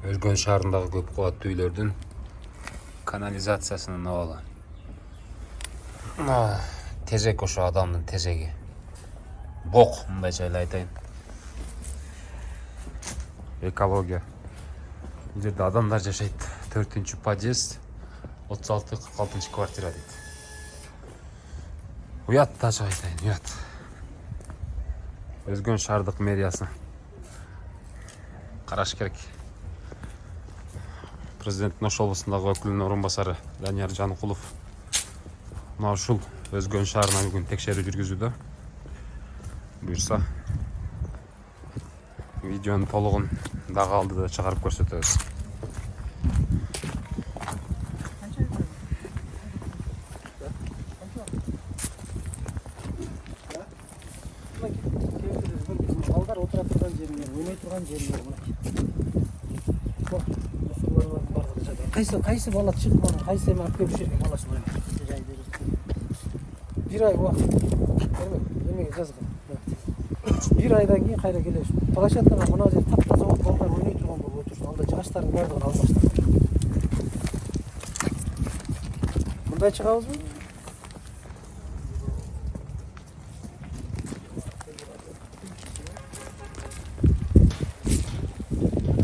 Özgөн шаарындагы көп кубаттуу үйлөрдүн канализациясынын абалы. Тезек ошо адамдын тезеги. Бок, мындайча эле айтайын. Экология. Бул жерде адамдар жашайт. 4-подъезд, 36-46 квартира дейт. Уят да айтайын, уят. Өзгөн шаардык мэриясы. Караш керек. Президенттин Ош облусундагы өкүлүнүн орун басары Данияр Жаныкулов мына ушул Өзгөн шаарына бүгүн текшерүү жүргүзүүдө. Буюрса видеонун толугун дагы алдыда чыгарып көрсөтөбүз. Балдар отура турган жерлер, ойной турган жерлер Кайсы бала чыккан, кайсы эме алып келишерге баласы бар. Бир ай убакыт эмеге жазган. Бир айдан кийин кайра келебиз. Площадкага мына жер таптаза болуп балдар ойной турган болуп отур. Алда жаштардын баардыгын алмаштырып. Мындай чыгабызбы?